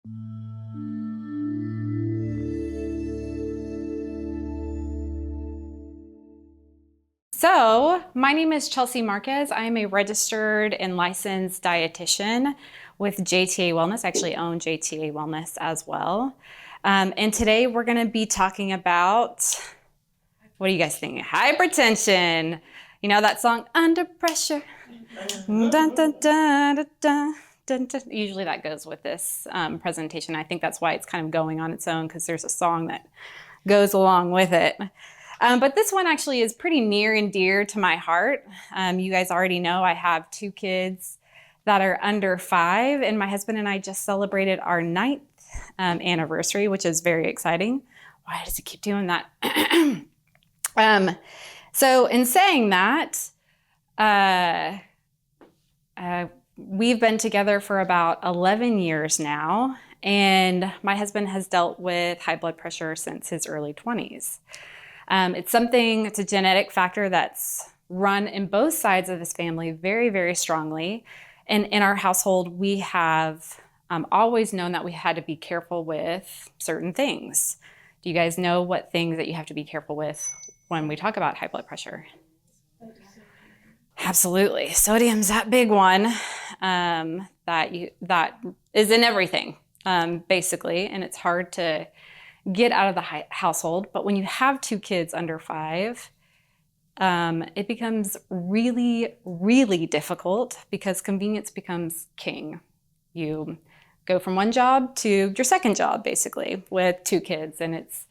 So, my name is Chelsea Marquez. I am a registered and licensed dietitian with JTA Wellness. I actually own JTA Wellness as well. And today we're going to be talking about, what do you guys think? Hypertension. You know that song, Under Pressure? Dun, dun, dun, dun, dun, dun, dun. Usually that goes with this presentation. I think that's why it's kind of going on its own, because there's a song that goes along with it. But this one actually is pretty near and dear to my heart. You guys already know I have 2 kids that are under 5, and my husband and I just celebrated our 9th anniversary, which is very exciting. Why does he keep doing that? So in saying that, we've been together for about 11 years now, and my husband has dealt with high blood pressure since his early 20s. It's a genetic factor that's run in both sides of his family very, very strongly. And in our household, we have always known that we had to be careful with certain things. Do you guys know what things that you have to be careful with when we talk about high blood pressure? Absolutely. Sodium's that big one that is in everything, basically, and it's hard to get out of the household. But when you have 2 kids under 5, it becomes really, really difficult because convenience becomes king. You go from one job to your second job, basically, with 2 kids, and it's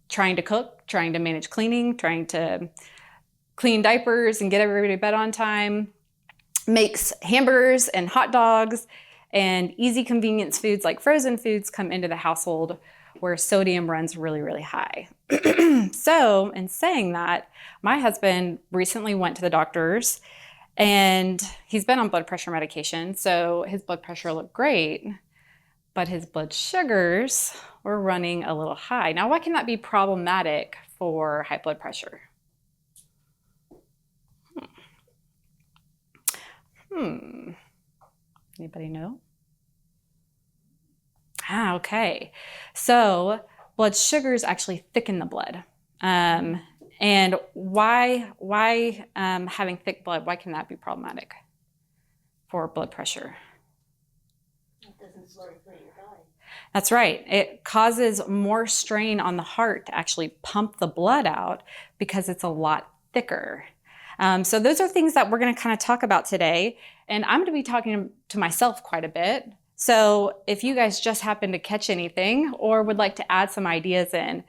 trying to cook, trying to manage cleaning, trying to clean diapers and get everybody to bed on time, makes hamburgers and hot dogs, and easy convenience foods like frozen foods come into the household where sodium runs really, really high. So in saying that, my husband recently went to the doctors, and he's been on blood pressure medication, so his blood pressure looked great, but his blood sugars were running a little high. Now, why can that be problematic for high blood pressure? Anybody know? Okay. So blood sugars actually thicken the blood. And why having thick blood, why can that be problematic for blood pressure? It doesn't circulate your body. That's right. It causes more strain on the heart to actually pump the blood out because it's a lot thicker. So those are things that we're going to kind of talk about today. And I'm going to be talking to myself quite a bit. So if you guys just happen to catch anything or would like to add some ideas in,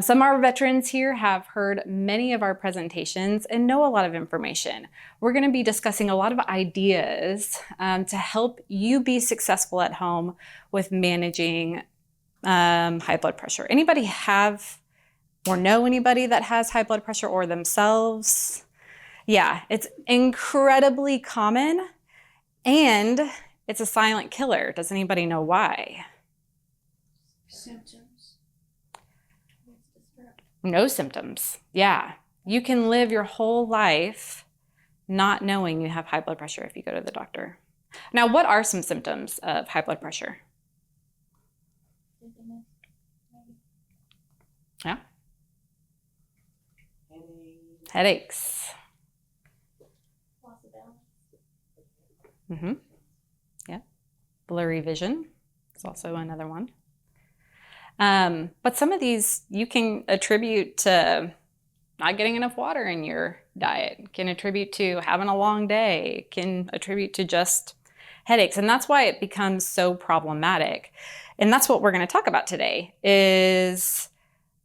some of our veterans here have heard many of our presentations and know a lot of information. We're going to be discussing a lot of ideas to help you be successful at home with managing high blood pressure. Anybody have or know anybody that has high blood pressure or themselves? Yeah, it's incredibly common, and it's a silent killer. Does anybody know why? Symptoms. No symptoms. Yeah. You can live your whole life not knowing you have high blood pressure if you go to the doctor. Now, what are some symptoms of high blood pressure? Yeah. Headaches. Yeah. Blurry vision is also another one. But some of these you can attribute to not getting enough water in your diet, can attribute to having a long day, can attribute to just headaches. And that's why it becomes so problematic. And that's what we're going to talk about today is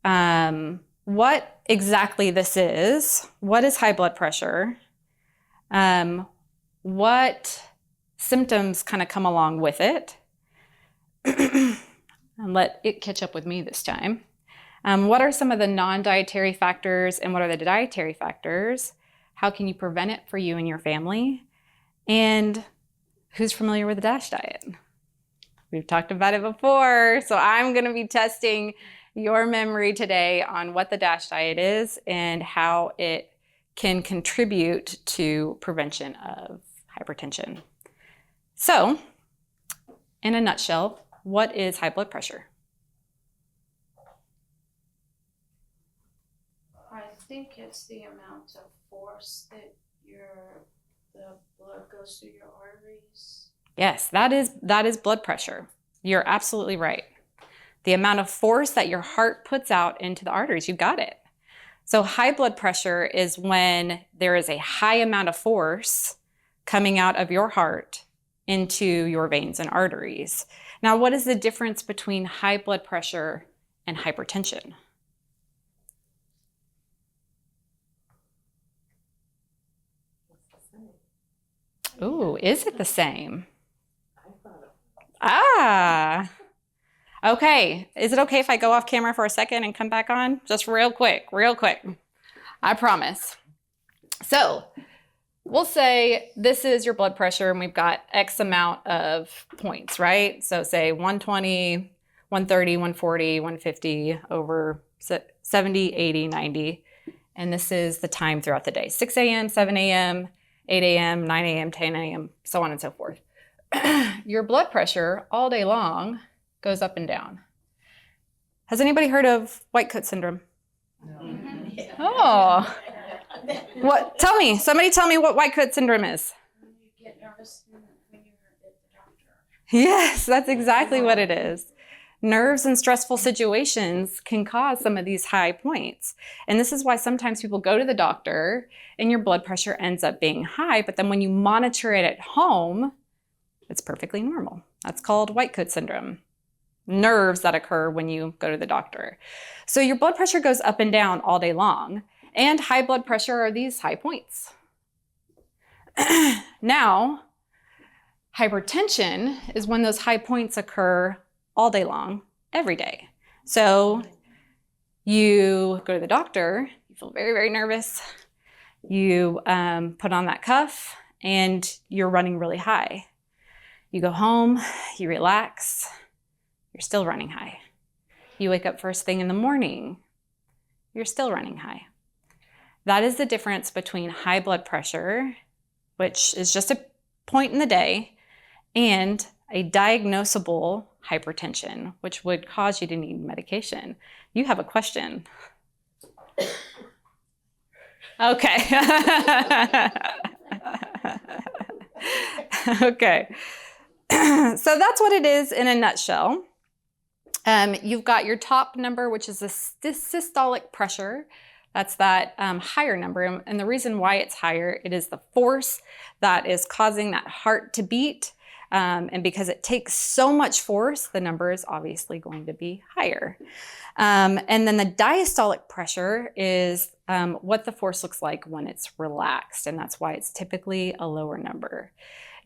what exactly this is. What is high blood pressure? What symptoms kind of come along with it? And let it catch up with me this time. What are some of the non-dietary factors and what are the dietary factors? How can you prevent it for you and your family? And who's familiar with the DASH diet? We've talked about it before, so I'm going to be testing your memory today on what the DASH diet is and how it can contribute to prevention of hypertension. So in a nutshell, what is high blood pressure? I think it's the amount of force that the blood goes through your arteries. Yes, that is blood pressure. You're absolutely right. The amount of force that your heart puts out into the arteries, you got it. So high blood pressure is when there is a high amount of force coming out of your heart into your veins and arteries. Now, what is the difference between high blood pressure and hypertension? Ooh, is it the same? Ah, okay. Is it okay if I go off camera for a second and come back on? Just real quick, real quick. I promise. So we'll say this is your blood pressure and we've got X amount of points, right? So say 120, 130, 140, 150 over 70, 80, 90. And this is the time throughout the day. 6 a.m., 7 a.m., 8 a.m., 9 a.m., 10 a.m., so on and so forth. Your blood pressure all day long goes up and down. Has anybody heard of white coat syndrome? No. Oh. What? Tell me. Somebody tell me what white coat syndrome is. You get nervous when you're at the doctor. Yes, that's exactly what it is. Nerves and stressful situations can cause some of these high points. And this is why sometimes people go to the doctor and your blood pressure ends up being high, but then when you monitor it at home, it's perfectly normal. That's called white coat syndrome. Nerves that occur when you go to the doctor. So your blood pressure goes up and down all day long, and high blood pressure are these high points. Now, hypertension is when those high points occur all day long, every day. So you go to the doctor, you feel very, very nervous. You put on that cuff and you're running really high. You go home, you relax, you're still running high. You wake up first thing in the morning, you're still running high. That is the difference between high blood pressure, which is just a point in the day, and a diagnosable hypertension, which would cause you to need medication. You have a question. Okay. Okay. So that's what it is in a nutshell. You've got your top number, which is the systolic pressure. That's that higher number. And the reason why it's higher, it is the force that is causing that heart to beat. And because it takes so much force, the number is obviously going to be higher. And then the diastolic pressure is what the force looks like when it's relaxed. And that's why it's typically a lower number.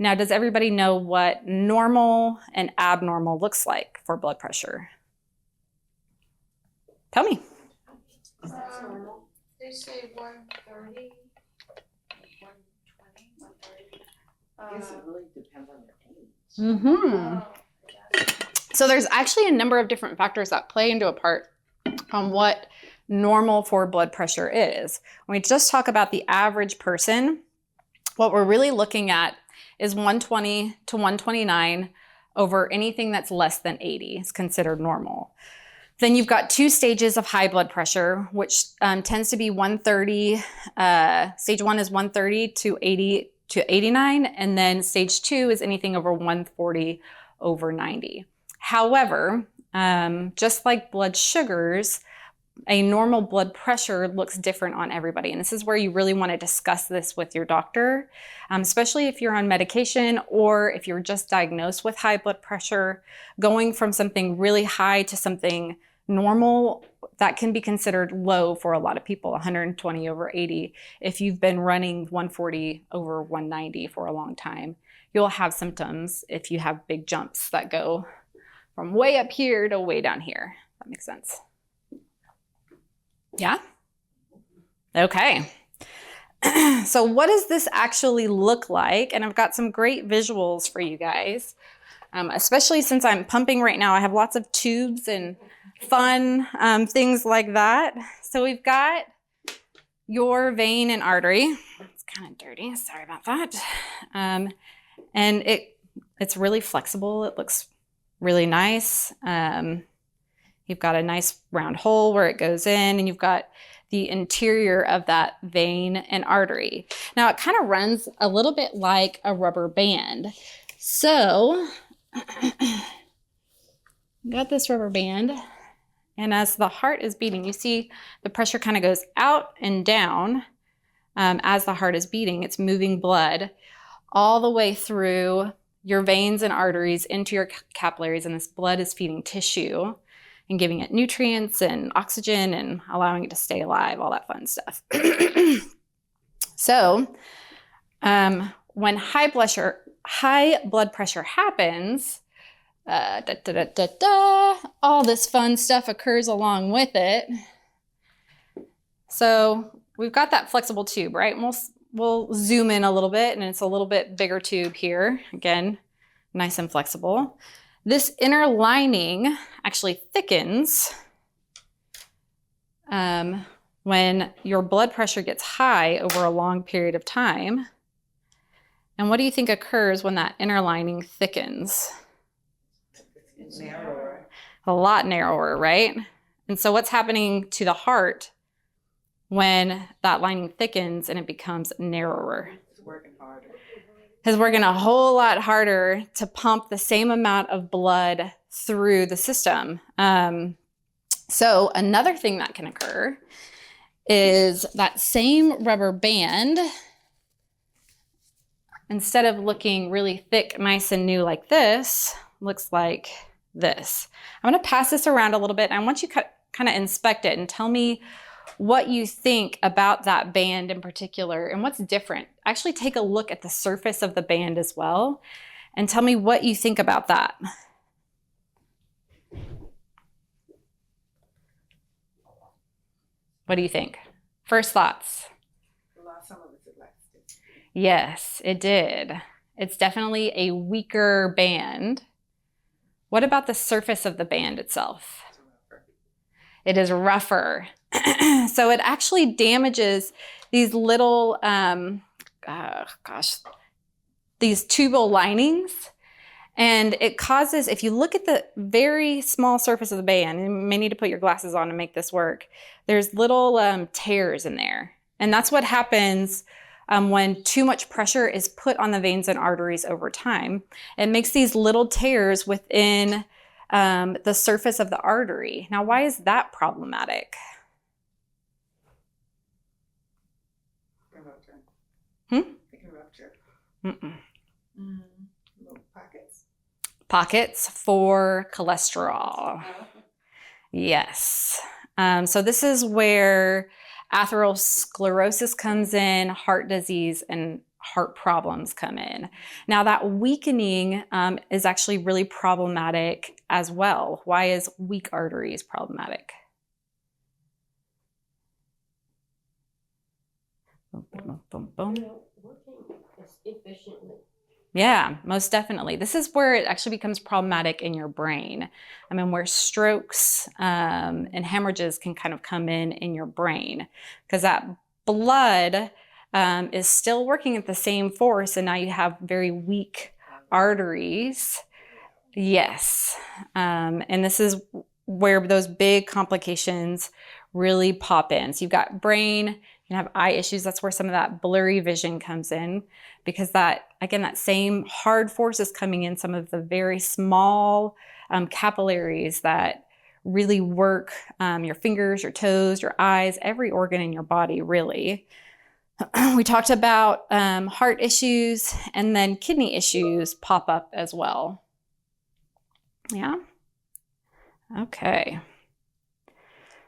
Now, does everybody know what normal and abnormal looks like for blood pressure? Tell me. They say 130, 120, 130. I guess it really depends on your age. Mm-hmm. So there's actually a number of different factors that play into a part on what normal for blood pressure is. When we just talk about the average person, what we're really looking at is 120 to 129 over anything that's less than 80 is considered normal. Then you've got two stages of high blood pressure, which tends to be 130. Stage 1 is 130 to 80 to 89, and then stage 2 is anything over 140 over 90. However, just like blood sugars, a normal blood pressure looks different on everybody. And this is where you really want to discuss this with your doctor, especially if you're on medication or if you're just diagnosed with high blood pressure. Going from something really high to something normal, that can be considered low for a lot of people, 120 over 80. If you've been running 140 over 190 for a long time, you'll have symptoms if you have big jumps that go from way up here to way down here. That makes sense. Yeah? Okay. So what does this actually look like? And I've got some great visuals for you guys, especially since I'm pumping right now. I have lots of tubes and fun things like that. So we've got your vein and artery. It's kind of dirty. Sorry about that. And it It's really flexible. It looks really nice. You've got a nice round hole where it goes in, and you've got the interior of that vein and artery. Now it kind of runs a little bit like a rubber band. So, got this rubber band, and as the heart is beating, you see the pressure kind of goes out and down as the heart is beating. It's moving blood all the way through your veins and arteries into your capillaries, and this blood is feeding tissue and giving it nutrients and oxygen and allowing it to stay alive, all that fun stuff. So when high blood pressure happens, all this fun stuff occurs along with it. So we've got that flexible tube, right? And we'll zoom in a little bit, and it's a little bit bigger tube here. Again, nice and flexible. This inner lining actually thickens when your blood pressure gets high over a long period of time. And what do you think occurs when that inner lining thickens? It's narrower. A lot narrower, right? And so what's happening to the heart when that lining thickens and it becomes narrower? It's working harder. Is working a whole lot harder to pump the same amount of blood through the system. So another thing that can occur is that same rubber band, instead of looking really thick, nice and new like this, looks like this. I'm going to pass this around a little bit, and I want you to kind of inspect it and tell me what you think about that band in particular and what's different. Actually take a look at the surface of the band as well and tell me what you think about that. What do you think? First thoughts. Some of it's elastic. Yes, it did. It's definitely a weaker band. What about the surface of the band itself? It is rougher. So it actually damages these little, these tubal linings. And it causes, if you look at the very small surface of the band, you may need to put your glasses on to make this work, there's little tears in there. And that's what happens when too much pressure is put on the veins and arteries over time. It makes these little tears within the surface of the artery. Now, why is that problematic? They can rupture. Little pockets. Pockets for cholesterol. Yes. So this is where atherosclerosis comes in, heart disease, and heart problems come in. Now that weakening is actually really problematic as well. Why is weak arteries problematic? Boom, boom, boom, boom. Working efficiently. Yeah, most definitely. This is where it actually becomes problematic in your brain. I mean, where strokes and hemorrhages can kind of come in your brain, because that blood is still working at the same force, and now you have very weak arteries. Yes, and this is where those big complications really pop in. So you've got brain, you can have eye issues. That's where some of that blurry vision comes in, because that, again, that same hard force is coming in some of the very small capillaries that really work your fingers, your toes, your eyes, every organ in your body, really. We talked about heart issues, and then kidney issues pop up as well. Yeah? Okay.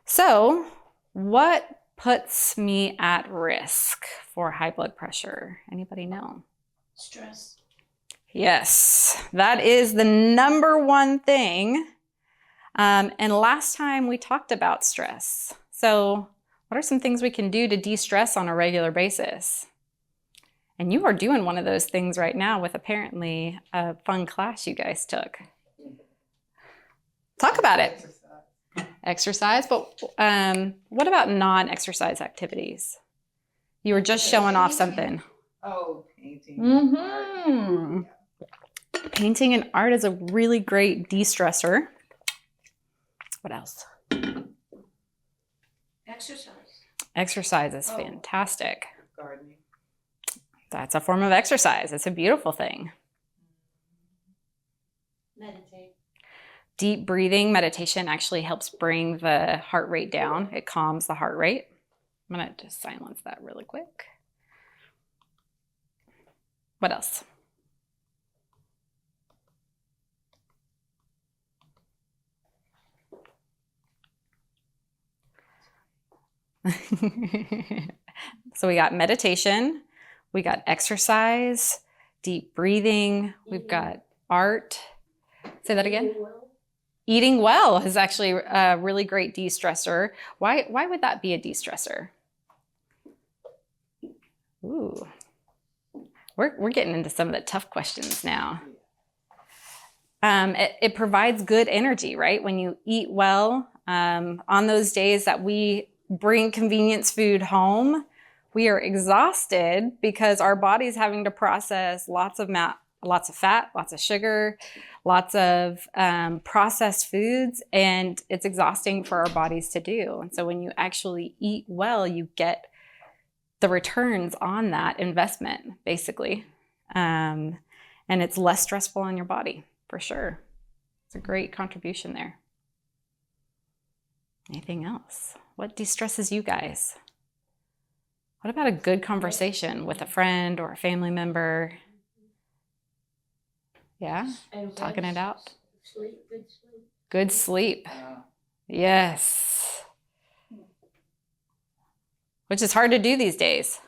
So, what puts me at risk for high blood pressure? Anybody know? Stress. Yes, that is the number one thing. And last time we talked about stress. So what are some things we can do to de-stress on a regular basis? And you are doing one of those things right now with apparently a fun class you guys took. Talk about it. Exercise, but what about non-exercise activities? You were just showing off something. Oh, painting. Mm-hmm. Painting and art is a really great de-stressor. What else? Exercise. Exercise is Oh. fantastic. Gardening. That's a form of exercise. It's a beautiful thing. Meditate. Deep breathing meditation actually helps bring the heart rate down. It calms the heart rate. I'm going to just silence that really quick. What else? So we got meditation, we got exercise, deep breathing, we've got art. Say that again. Eating well. Eating well is actually a really great de-stressor. Why would that be a de-stressor? Ooh, we're getting into some of the tough questions now. It provides good energy, right? When you eat well, on those days that we bring convenience food home, we are exhausted because our body's having to process lots of fat, lots of sugar, lots of processed foods, and it's exhausting for our bodies to do. And so when you actually eat well, you get the returns on that investment, basically. And it's less stressful on your body, for sure. It's a great contribution there. Anything else? What de-stresses you guys? What about a good conversation with a friend or a family member? Yeah, And talking it out. Sleep, good sleep. Good sleep. Yes. Which is hard to do these days.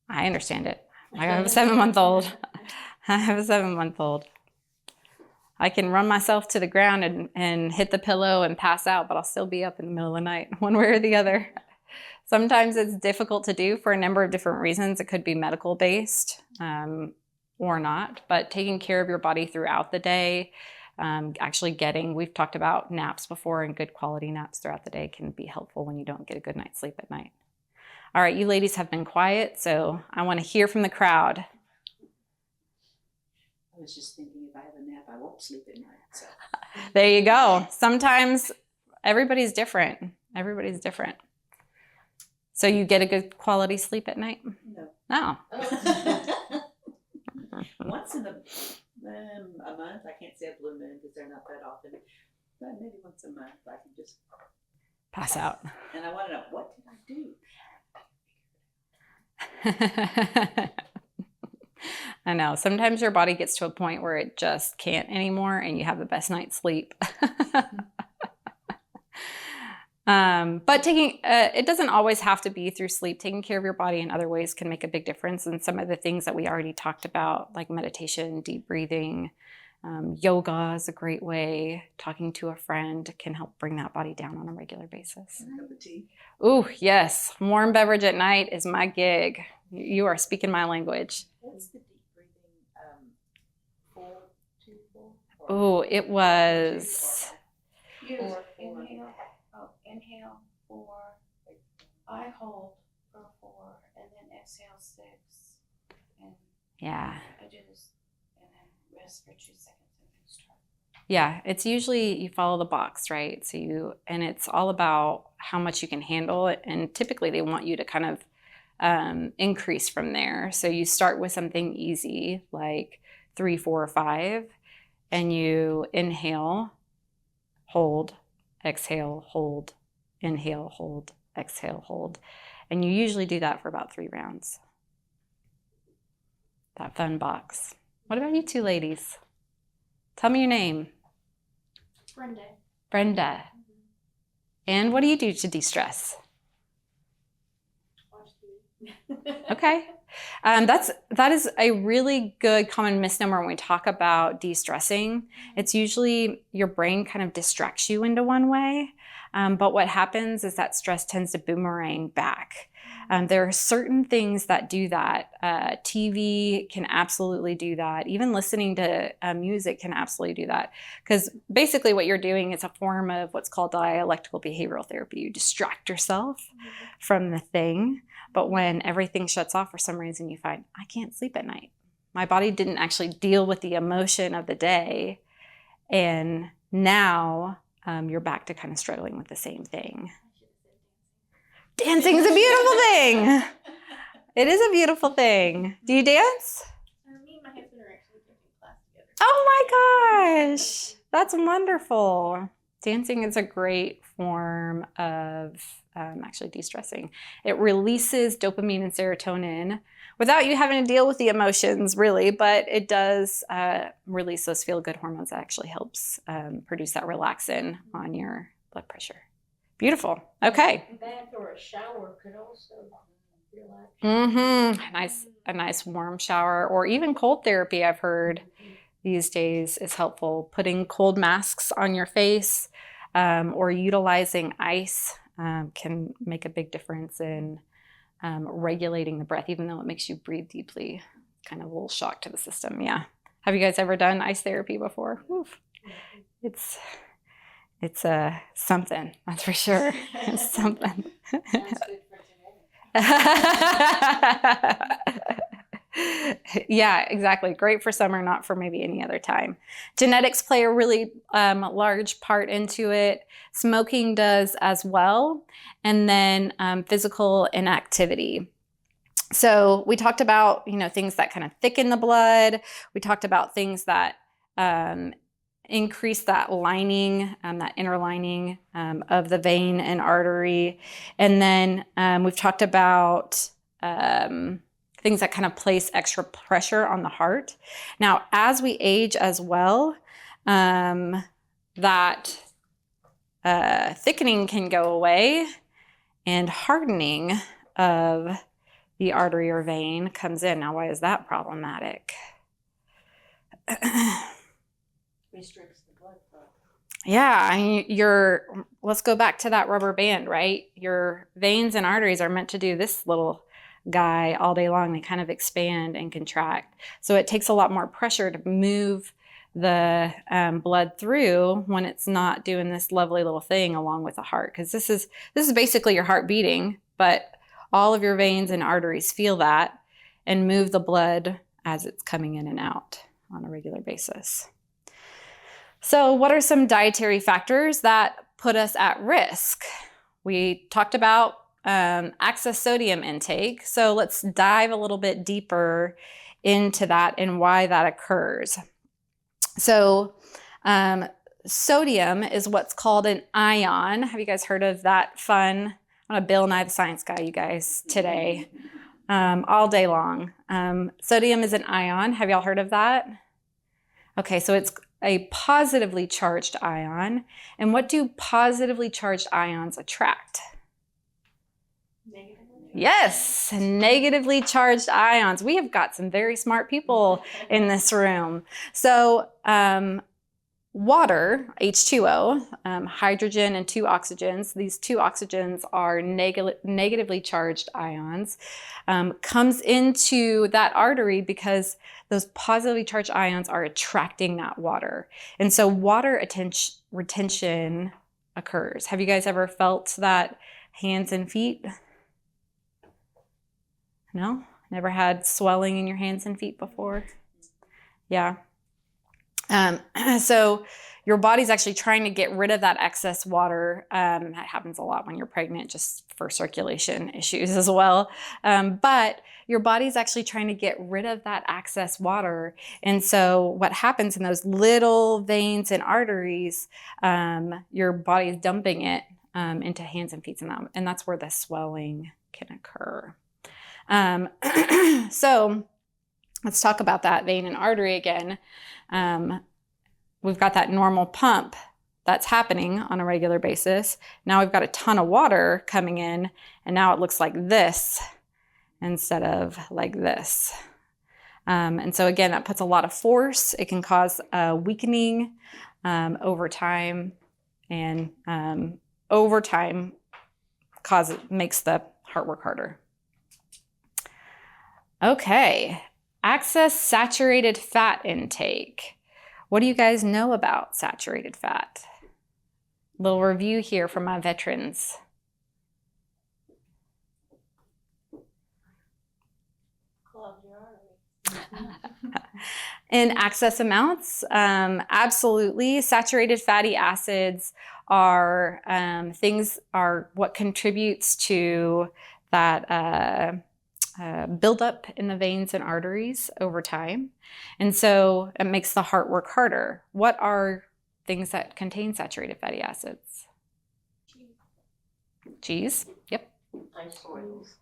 I understand it. I have a 7-month-old. I have a 7-month-old. I can run myself to the ground and hit the pillow and pass out, but I'll still be up in the middle of the night, one way or the other. Sometimes it's difficult to do for a number of different reasons. It could be medical based or not, but taking care of your body throughout the day, we've talked about naps before, and good quality naps throughout the day can be helpful when you don't get a good night's sleep at night. All right, you ladies have been quiet, so I want to hear from the crowd. I was just thinking if I have a nap, I won't sleep at night. So. There you go. Sometimes everybody's different. Everybody's different. So you get a good quality sleep at night? No. No. Once in a month, I can't say a blue moon because they're not that often, but maybe once a month I can just Pass out. And I want to know, what did I do? I know. Sometimes your body gets to a point where it just can't anymore and you have the best night's sleep. But it doesn't always have to be through sleep. Taking care of your body in other ways can make a big difference. And some of the things that we already talked about, like meditation, deep breathing, yoga is a great way. Talking to a friend can help bring that body down on a regular basis. A cup of tea. Ooh, yes. Warm beverage at night is my gig. You are speaking my language. What's the deep breathing? 4, 2, 4? Oh, it was... You Four. inhale 4, I hold for 4, and then exhale 6, and Yeah. I do this, and then rest for 2 seconds and then start. Yeah, it's usually you follow the box, right? And it's all about how much you can handle it. And typically they want you to kind of increase from there. So you start with something easy, like 3, 4, or 5, and you inhale, hold, exhale, hold, inhale, hold, exhale, hold. And you usually do that for about 3 rounds. That fun box. What about you two ladies? Tell me your name. Brenda. Brenda. And what do you do to de-stress? Watch TV. Okay. That is a really good common misnomer when we talk about de-stressing. It's usually your brain kind of distracts you into one way. But what happens is that stress tends to boomerang back. There are certain things that do that. TV can absolutely do that. Even listening to music can absolutely do that. Because basically what you're doing is a form of what's called dialectical behavioral therapy. You distract yourself from the thing. But when everything shuts off for some reason, you find, I can't sleep at night. My body didn't actually deal with the emotion of the day. And now you're back to kind of struggling with the same thing. Dancing is a beautiful thing. It is a beautiful thing. Do you dance? Me and my husband are actually taking class together. Oh my gosh, that's wonderful. Dancing is a great form of actually de-stressing. It releases dopamine and serotonin without you having to deal with the emotions, really, but it does release those feel-good hormones that actually helps produce that relaxin on your blood pressure. Beautiful. Okay. A bath or a shower could also relax. A nice warm shower, or even cold therapy, I've heard these days is helpful. Putting cold masks on your face or utilizing ice can make a big difference in regulating the breath, even though it makes you breathe deeply. Kind of a little shock to the system. Yeah. Have you guys ever done ice therapy before? Oof. It's something, that's for sure. It's something. Sounds good for today. Yeah, exactly. Great for summer, not for maybe any other time. Genetics play a really large part into it. Smoking does as well. And then physical inactivity. So we talked about, things that kind of thicken the blood. We talked about things that increase that lining, that inner lining of the vein and artery. And then we've talked about things that kind of place extra pressure on the heart. Now, as we age as well, that thickening can go away, and hardening of the artery or vein comes in. Now, why is that problematic? Restricts the blood flow. Yeah, I mean, let's go back to that rubber band, right? Your veins and arteries are meant to do this little guy all day long. They kind of expand and contract. So it takes a lot more pressure to move the blood through when it's not doing this lovely little thing along with the heart. Because this is basically your heart beating, but all of your veins and arteries feel that and move the blood as it's coming in and out on a regular basis. So what are some dietary factors that put us at risk? We talked about excess sodium intake. So let's dive a little bit deeper into that and why that occurs. So sodium is what's called an ion. Have you guys heard of that fun? I'm a Bill Nye the Science Guy, you guys, today, all day long. Sodium is an ion. Have y'all heard of that? Okay, so it's a positively charged ion. And what do positively charged ions attract? Yes, negatively charged ions. We have got some very smart people in this room. So water, H2O, hydrogen and 2 oxygens, these 2 oxygens are negatively charged ions, comes into that artery because those positively charged ions are attracting that water. And so water retention occurs. Have you guys ever felt that hands and feet? No? Never had swelling in your hands and feet before? Yeah. So your body's actually trying to get rid of that excess water. That happens a lot when you're pregnant, just for circulation issues as well. But your body's actually trying to get rid of that excess water. And so what happens in those little veins and arteries, your body's dumping it into hands and feet, and that's where the swelling can occur. So let's talk about that vein and artery again. We've got that normal pump that's happening on a regular basis. Now we've got a ton of water coming in, and now it looks like this instead of like this. And so again, that puts a lot of force. It can cause weakening over time, and over time makes the heart work harder. Okay, excess saturated fat intake. What do you guys know about saturated fat? Little review here from my veterans. Clogs your artery. In excess amounts, absolutely. Saturated fatty acids are what contributes to that buildup in the veins and arteries over time. And so it makes the heart work harder. What are things that contain saturated fatty acids? Cheese. Yep. Nice oils.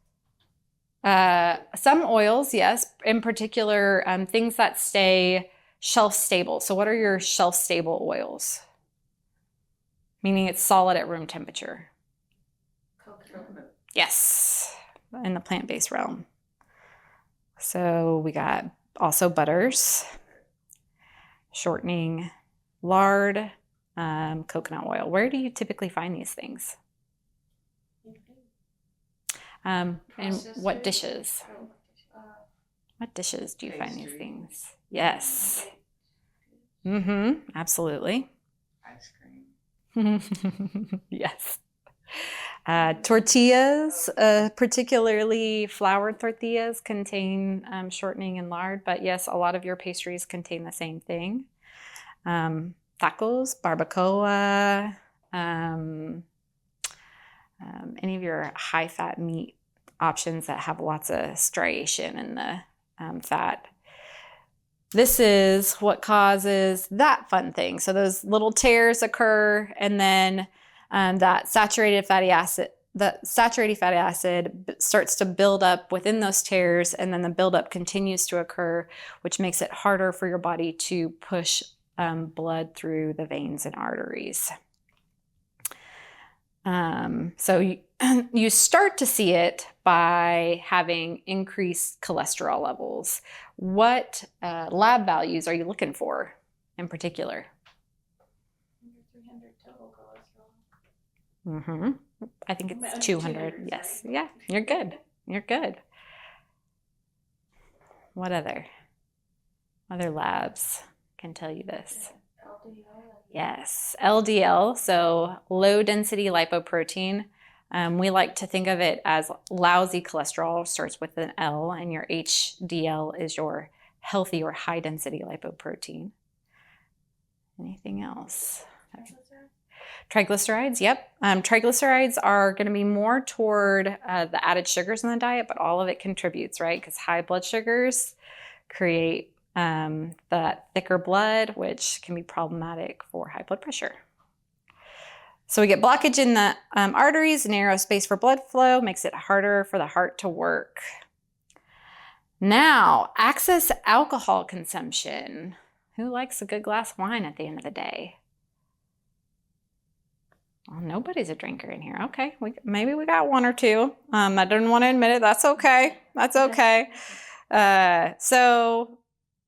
Some oils, yes. In particular, things that stay shelf stable. So what are your shelf stable oils? Meaning it's solid at room temperature. Coconut. Yes, in the plant-based realm. So we got also butters, shortening, lard, coconut oil. Where do you typically find these things? And what dishes? What dishes do you find these Pastry. things? Yes. Absolutely. Ice cream. Yes. Tortillas, particularly floured tortillas, contain shortening and lard, but yes, a lot of your pastries contain the same thing. Tacos, barbacoa, any of your high-fat meat options that have lots of striation in the fat. This is what causes that fun thing. So those little tears occur, and then that saturated fatty acid starts to build up within those tears, and then the buildup continues to occur, which makes it harder for your body to push blood through the veins and arteries. So you start to see it by having increased cholesterol levels. What lab values are you looking for in particular? 300 total cholesterol. I think it's Under 200. 200, Yes. sorry. Yeah, you're good. You're good. What other labs can tell you this? LDL. Yes, LDL, so low density lipoprotein. We like to think of it as lousy cholesterol, starts with an L, and your HDL is your healthy or high density lipoprotein. Anything else? Triglycerides, yep. Triglycerides are going to be more toward the added sugars in the diet, but all of it contributes, right? Because high blood sugars create that thicker blood, which can be problematic for high blood pressure. So we get blockage in the arteries, narrow space for blood flow, makes it harder for the heart to work. Now, excess alcohol consumption. Who likes a good glass of wine at the end of the day? Well, nobody's a drinker in here. Okay, maybe we got one or two. I didn't want to admit it. That's okay. That's okay. So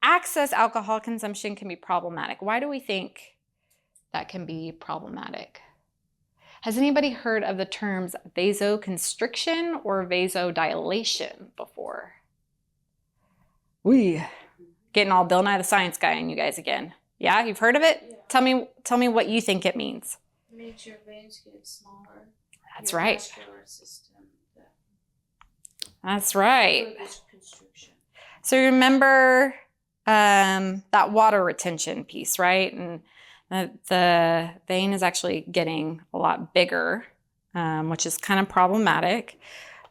excess alcohol consumption can be problematic. Why do we think that can be problematic? Has anybody heard of the terms vasoconstriction or vasodilation before? Getting all Bill Nye the Science Guy on you guys again. Yeah, you've heard of it? Yeah. Tell me what you think it means. Makes your veins get smaller. That's your right. vascular system. That's right. Vasoconstriction. So remember that water retention piece, right? And the vein is actually getting a lot bigger, which is kind of problematic.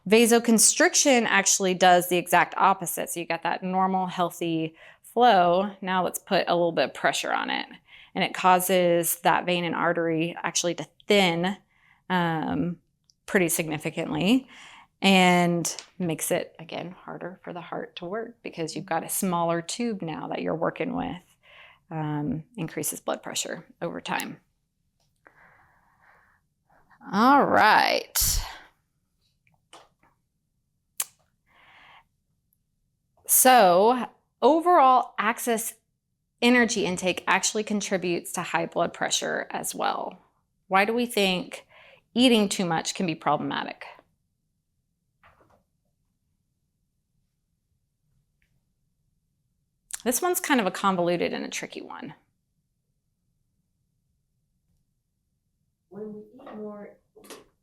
Vasoconstriction actually does the exact opposite. So you got that normal, healthy flow. Now let's put a little bit of pressure on it. And it causes that vein and artery actually to thin pretty significantly, and makes it, again, harder for the heart to work because you've got a smaller tube now that you're working with. Increases blood pressure over time. All right. So overall excess energy intake actually contributes to high blood pressure as well. Why do we think eating too much can be problematic? This one's kind of a convoluted and a tricky one. When we eat more,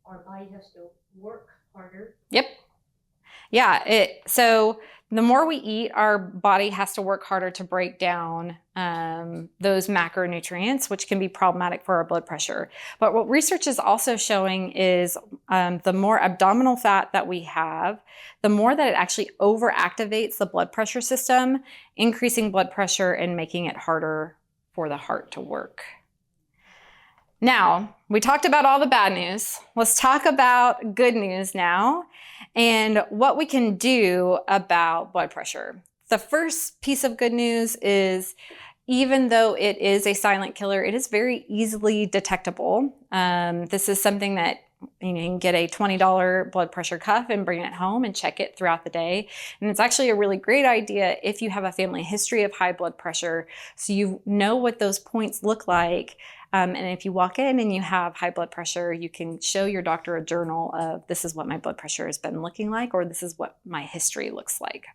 our body has to work harder. Yep. Yeah, so the more we eat, our body has to work harder to break down those macronutrients, which can be problematic for our blood pressure. But what research is also showing is the more abdominal fat that we have, the more that it actually overactivates the blood pressure system, increasing blood pressure and making it harder for the heart to work. Now, we talked about all the bad news. Let's talk about good news now and what we can do about blood pressure. The first piece of good news is even though it is a silent killer, it is very easily detectable. This is something that you can get a $20 blood pressure cuff and bring it home and check it throughout the day. And it's actually a really great idea if you have a family history of high blood pressure, so you know what those points look like. And if you walk in and you have high blood pressure, you can show your doctor a journal of this is what my blood pressure has been looking like, or this is what my history looks like.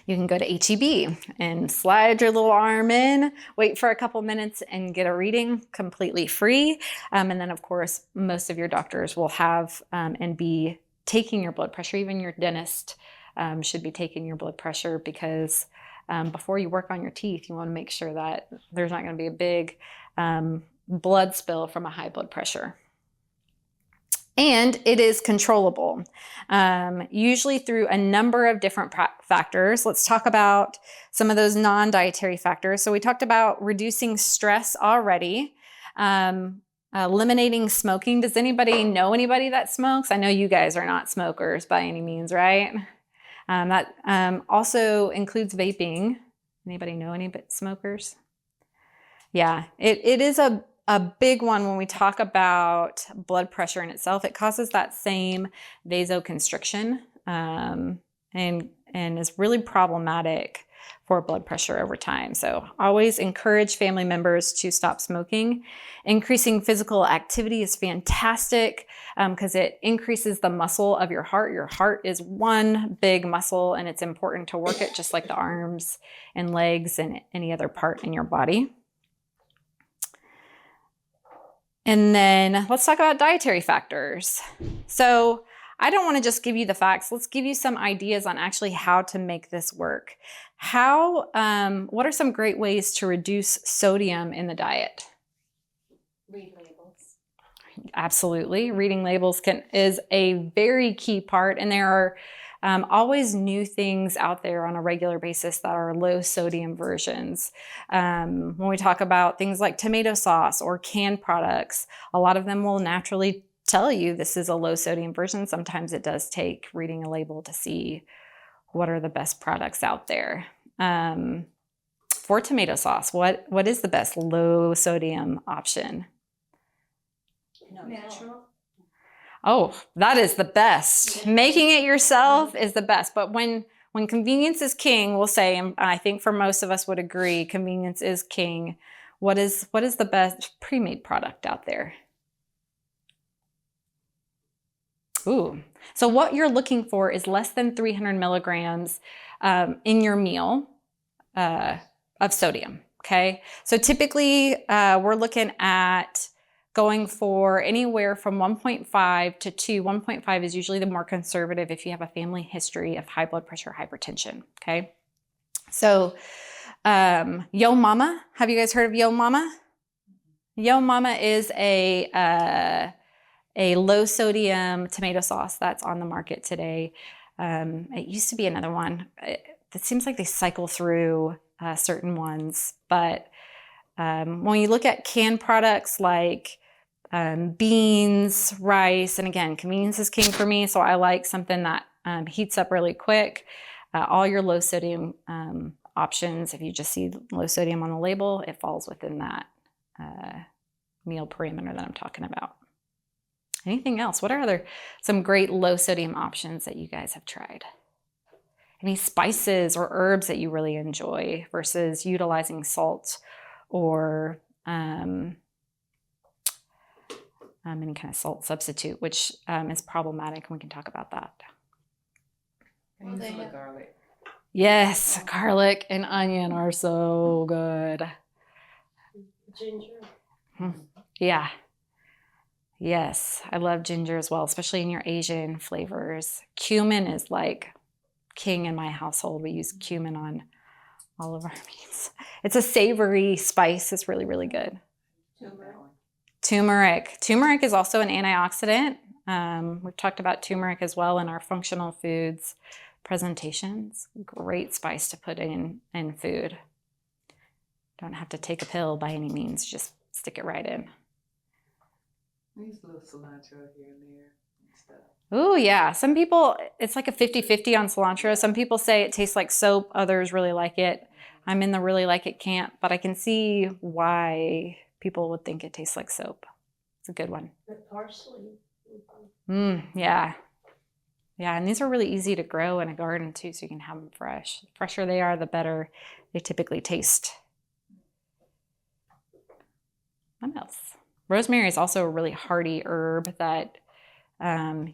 You can go to HEB and slide your little arm in, wait for a couple minutes and get a reading completely free. And then of course, most of your doctors will have and be taking your blood pressure. Even your dentist should be taking your blood pressure because before you work on your teeth, you want to make sure that there's not going to be a big blood spill from a high blood pressure. And it is controllable, usually through a number of different factors. Let's talk about some of those non-dietary factors. So we talked about reducing stress already, eliminating smoking. Does anybody know anybody that smokes? I know you guys are not smokers by any means, right? That also includes vaping. Anybody know any smokers? Yeah, it is a big one when we talk about blood pressure in itself. It causes that same vasoconstriction and is really problematic for blood pressure over time. So always encourage family members to stop smoking. Increasing physical activity is fantastic because it increases the muscle of your heart. Your heart is one big muscle and it's important to work it just like the arms and legs and any other part in your body. And then let's talk about dietary factors. So I don't want to just give you the facts. Let's give you some ideas on actually how to make this work. What are some great ways to reduce sodium in the diet? Read labels. Absolutely. Reading labels is a very key part, and there are always new things out there on a regular basis that are low sodium versions. When we talk about things like tomato sauce or canned products, a lot of them will naturally tell you this is a low sodium version. Sometimes it does take reading a label to see what are the best products out there. For tomato sauce, what is the best low sodium option? Natural. Oh, that is the best. Making it yourself is the best. But when convenience is king, we'll say, and I think for most of us would agree, convenience is king. What is the best pre-made product out there? Ooh. So what you're looking for is less than 300 milligrams in your meal of sodium, okay? So typically we're looking at going for anywhere from 1.5 to 2. 1.5 is usually the more conservative if you have a family history of high blood pressure, hypertension, okay? So Yo Mama, have you guys heard of Yo Mama? Yo Mama is a low sodium tomato sauce that's on the market today. It used to be another one. It seems like they cycle through certain ones, but when you look at canned products like beans, rice, and again, convenience is king for me, so I like something that heats up really quick. All your low sodium options, if you just see low sodium on the label, it falls within that meal parameter that I'm talking about. Anything else? What are some great low sodium options that you guys have tried? Any spices or herbs that you really enjoy versus utilizing salt or any kind of salt substitute, which is problematic, and we can talk about that. Well, they have- garlic. Yes, garlic and onion are so good. Ginger. Yeah. Yes, I love ginger as well, especially in your Asian flavors. Cumin is like king in my household. We use cumin on all of our meats. It's a savory spice. It's really, really good. Turmeric. Turmeric is also an antioxidant. We've talked about turmeric as well in our functional foods presentations. Great spice to put in food. Don't have to take a pill by any means. Just stick it right in. I use a little cilantro here and there and stuff. Oh, yeah. Some people, it's like a 50-50 on cilantro. Some people say it tastes like soap. Others really like it. I'm in the really like it camp, but I can see why people would think it tastes like soap. It's a good one. The parsley. Yeah. Yeah, and these are really easy to grow in a garden too, so you can have them fresh. The fresher they are, the better they typically taste. What else? Rosemary is also a really hardy herb that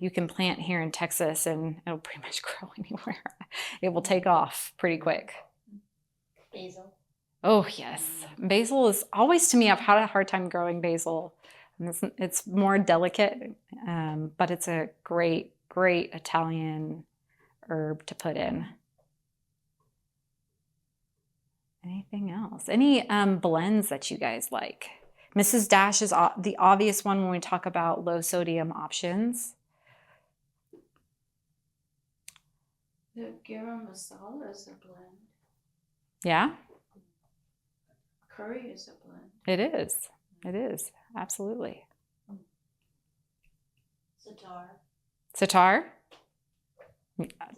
you can plant here in Texas and it'll pretty much grow anywhere. It will take off pretty quick. Basil. Oh, yes. Basil is always, to me, I've had a hard time growing basil. It's more delicate, but it's a great, great Italian herb to put in. Anything else? Any blends that you guys like? Mrs. Dash is the obvious one when we talk about low sodium options. The garam masala is a blend. Yeah, Curry is a blend. it is. It is. Absolutely. Sitar. Sitar?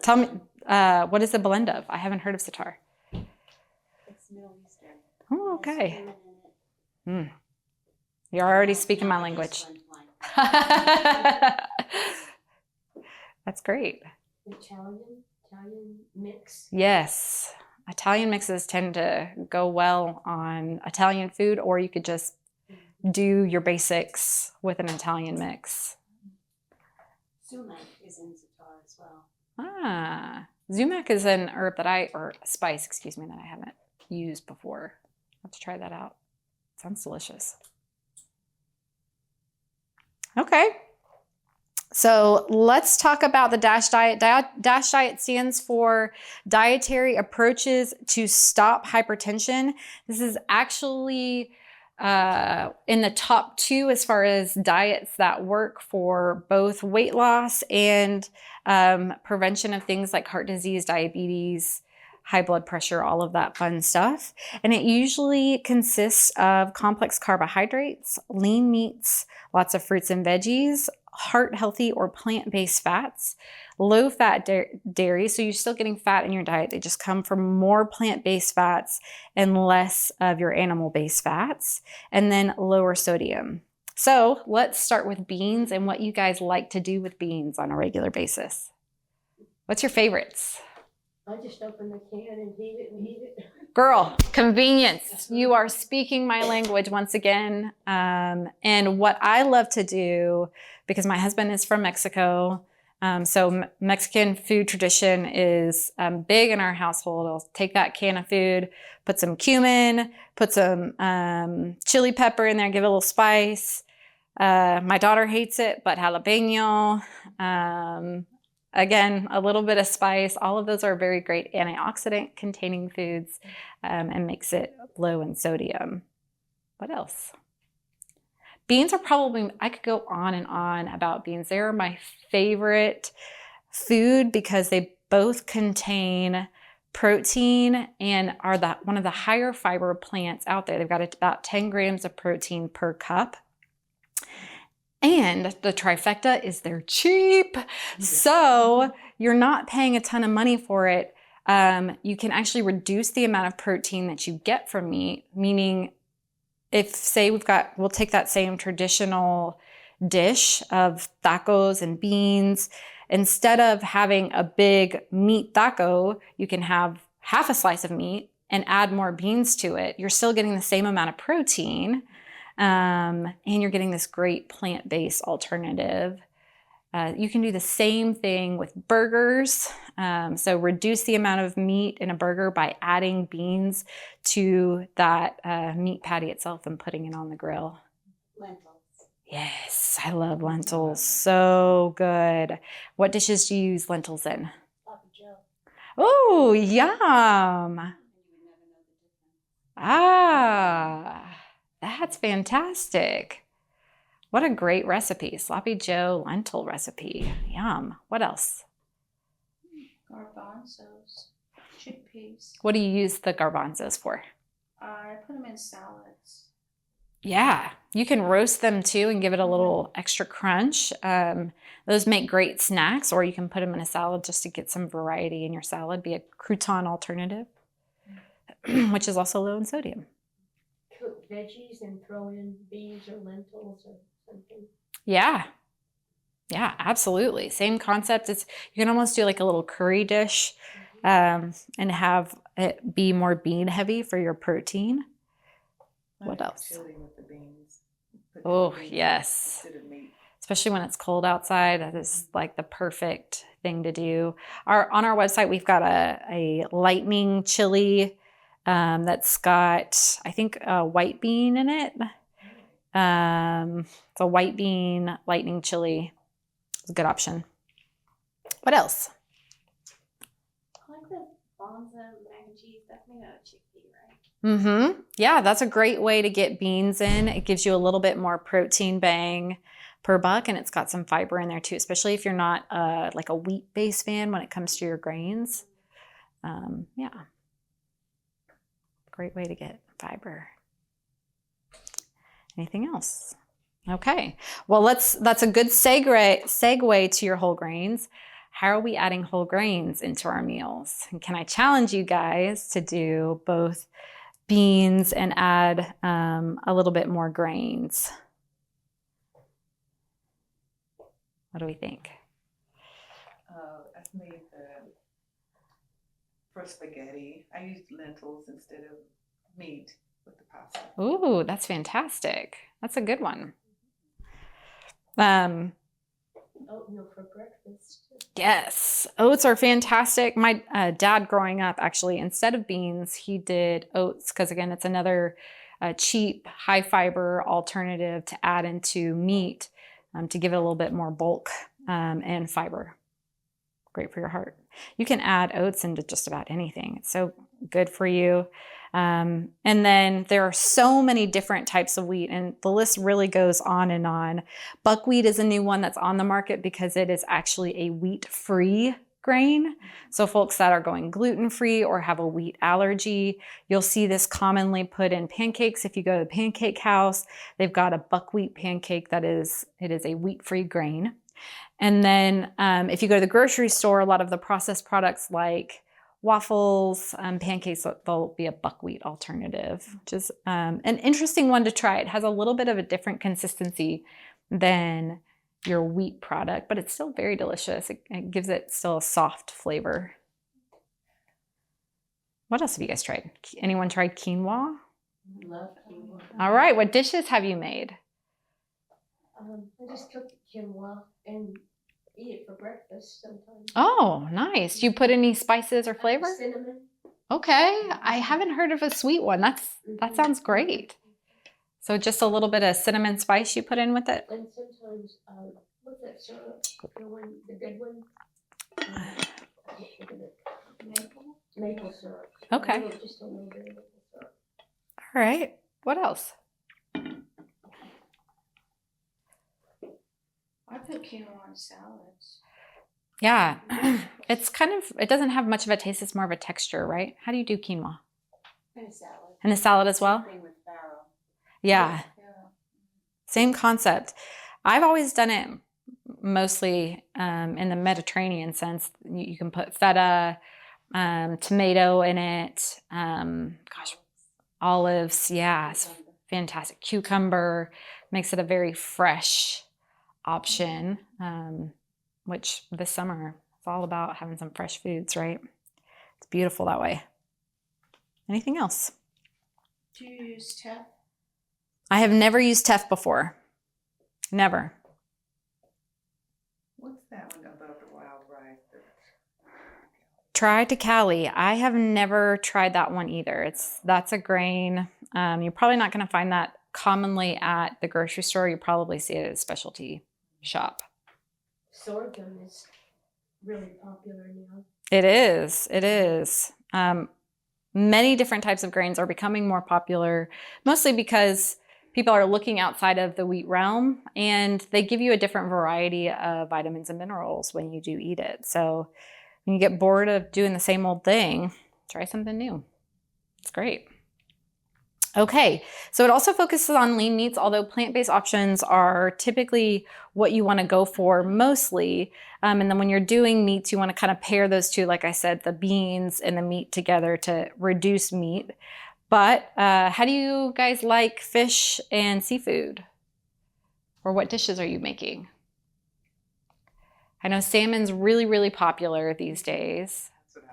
Tell me, what is the blend of? I haven't heard of sitar. It's Middle Eastern. Oh, okay. Cumin in it. You're already speaking my language. That's great. Italian mix. Yes. Italian mixes tend to go well on Italian food, or you could just do your basics with an Italian mix. Sumac is in Sitar as well. Ah, sumac is an herb or spice, excuse me, that I haven't used before. I'll have to try that out. Sounds delicious. Okay. So let's talk about the DASH diet. DASH diet stands for Dietary Approaches to Stop Hypertension. This is actually in the top 2 as far as diets that work for both weight loss and prevention of things like heart disease, diabetes, high blood pressure, all of that fun stuff. And it usually consists of complex carbohydrates, lean meats, lots of fruits and veggies, heart healthy or plant-based fats, low fat dairy. So you're still getting fat in your diet. They just come from more plant-based fats and less of your animal-based fats, and then lower sodium. So let's start with beans and what you guys like to do with beans on a regular basis. What's your favorites? I just open the can and heat it and eat it. Girl, convenience. You are speaking my language once again. And what I love to do, because my husband is from Mexico, so Mexican food tradition is big in our household. I'll take that can of food, put some cumin, put some chili pepper in there, give it a little spice. My daughter hates it, but jalapeno. Again, a little bit of spice. All of those are very great antioxidant containing foods and makes it low in sodium. What else? Beans are probably, I could go on and on about beans. They're my favorite food because they both contain protein and are one of the higher fiber plants out there. They've got about 10 grams of protein per cup. And the trifecta is they're cheap. So you're not paying a ton of money for it. You can actually reduce the amount of protein that you get from meat, meaning if say we'll take that same traditional dish of tacos and beans, instead of having a big meat taco, you can have half a slice of meat and add more beans to it. You're still getting the same amount of protein. And you're getting this great plant-based alternative. You can do the same thing with burgers. So reduce the amount of meat in a burger by adding beans to that meat patty itself and putting it on the grill. Yes, I love lentils. So good. What dishes do you use lentils in? Sloppy Joe. Oh, yum. Ah, that's fantastic. What a great recipe. Sloppy Joe lentil recipe. Yum. What else? Garbanzos, chickpeas. What do you use the garbanzos for? I put them in salads. Yeah, you can roast them too and give it a little extra crunch. Those make great snacks, or you can put them in a salad just to get some variety in your salad. Be a crouton alternative, which is also low in sodium. Cook veggies and throw in beans or lentils or something. Yeah, yeah, absolutely. Same concept. It's you can almost do like a little curry dish, and have it be more bean heavy for your protein. I What like else? Chili with the beans. Put the Oh, beans yes. instead of meat. Especially when it's cold outside. That is like the perfect thing to do. On our website, we've got a lightning chili that's got, I think, a white bean in it. It's a white bean lightning chili. It's a good option. What else? I like the bonza mac and cheese. That's made out of chickpea, right? Mm-hmm. Yeah, that's a great way to get beans in. It gives you a little bit more protein bang per buck, and it's got some fiber in there too, especially if you're not like a wheat-based fan when it comes to your grains. Yeah, great way to get fiber. Anything else? Okay, well, that's a good segue to your whole grains. How are we adding whole grains into our meals? And can I challenge you guys to do both beans and add a little bit more grains? What do we think? I've made for spaghetti. I used lentils instead of meat with the pasta. Ooh, that's fantastic. That's a good one. Oatmeal for breakfast. Yes, oats are fantastic. My dad growing up, actually, instead of beans, he did oats because, again, it's another cheap, high fiber alternative to add into meat to give it a little bit more bulk and fiber. Great for your heart. You can add oats into just about anything. It's so good for you. And then there are so many different types of wheat, and the list really goes on and on. Buckwheat is a new one that's on the market because it is actually a wheat-free grain. So folks that are going gluten-free or have a wheat allergy, you'll see this commonly put in pancakes. If you go to the Pancake House, they've got a buckwheat pancake it is a wheat-free grain. And then if you go to the grocery store, a lot of the processed products like waffles, pancakes, they'll be a buckwheat alternative, which is an interesting one to try. It has a little bit of a different consistency than your wheat product, but it's still very delicious. It gives it still a soft flavor. What else have you guys tried? Anyone tried quinoa? Love quinoa. All right, what dishes have you made? I just cook quinoa and eat it for breakfast sometimes. Oh, nice. Do you put any spices or flavor? Cinnamon. Okay, I haven't heard of a sweet one. That sounds great. So just a little bit of cinnamon spice you put in with it? And sometimes, what's that syrup? The good one? Maple syrup. Okay. Just a little bit of maple syrup. All right. What else? I put quinoa on salads. Yeah, it doesn't have much of a taste. It's more of a texture, right? How do you do quinoa? In a salad. In a salad as well? Same thing with farro. Yeah, Yeah. same concept. I've always done it mostly in the Mediterranean sense. You can put feta, tomato in it. Olives. Yeah, it's fantastic. Cucumber makes it a very fresh option, which this summer it's all about having some fresh foods, right? It's beautiful that way. Anything else? Do you use teff? I have never used teff before. Never. What's that one above the wild rice? Triticale. I have never tried that one either. That's a grain. You're probably not going to find that commonly at the grocery store. You probably see it at a specialty shop. Sorghum is really popular now. It is. It is. Many different types of grains are becoming more popular, mostly because people are looking outside of the wheat realm, and they give you a different variety of vitamins and minerals when you do eat it. So when you get bored of doing the same old thing, try something new. It's great. Okay, so it also focuses on lean meats, although plant-based options are typically what you want to go for mostly. And then when you're doing meats, you want to kind of pair those two, like I said, the beans and the meat together to reduce meat. But how do you guys like fish and seafood? Or what dishes are you making? I know salmon's really, really popular these days. That's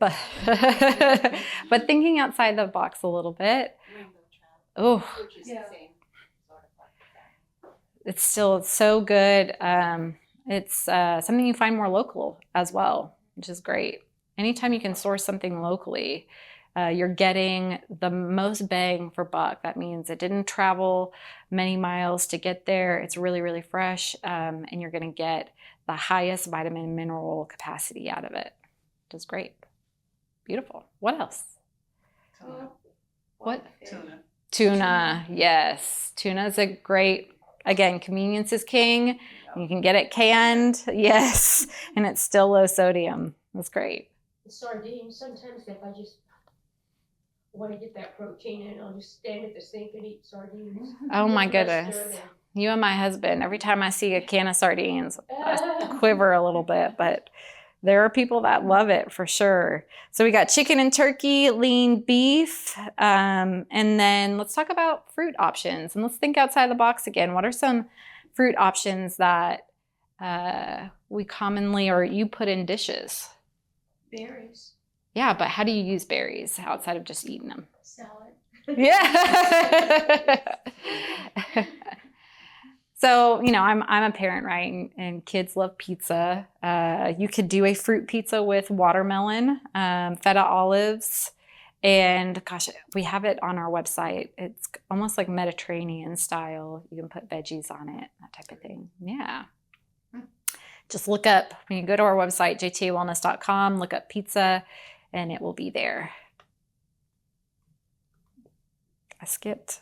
what I was gonna say. But thinking outside the box a little bit. Rainbow trout, Oh, which is Yeah. the same sort of like that. it's still so good. It's something you find more local as well, which is great. Anytime you can source something locally, you're getting the most bang for buck. That means it didn't travel many miles to get there. It's really, really fresh, and you're going to get the highest vitamin and mineral capacity out of it, which is great. Beautiful. What else? Tuna. What? Tuna. Tuna. Yes. Tuna is a great, again, convenience is king. You can get it canned. Yes. And it's still low sodium. That's great. Sardines, sometimes if I just want to get that protein in, I'll just stand at the sink and eat sardines. Oh my With mustard goodness. You and my husband, every time I see a can of sardines, I quiver a little bit, but there are people that love it for sure. So we got chicken and turkey, lean beef, and then let's talk about fruit options. And let's think outside the box again. What are some fruit options that we commonly or you put in dishes? Berries. Yeah, but how do you use berries outside of just eating them? Salad. Yeah. So, you know, I'm a parent, right? And kids love pizza. You could do a fruit pizza with watermelon, feta olives, and gosh, we have it on our website. It's almost like Mediterranean style. You can put veggies on it, that type of thing. Yeah. Just look up, when you go to our website, jtawellness.com, look up pizza, and it will be there. I skipped.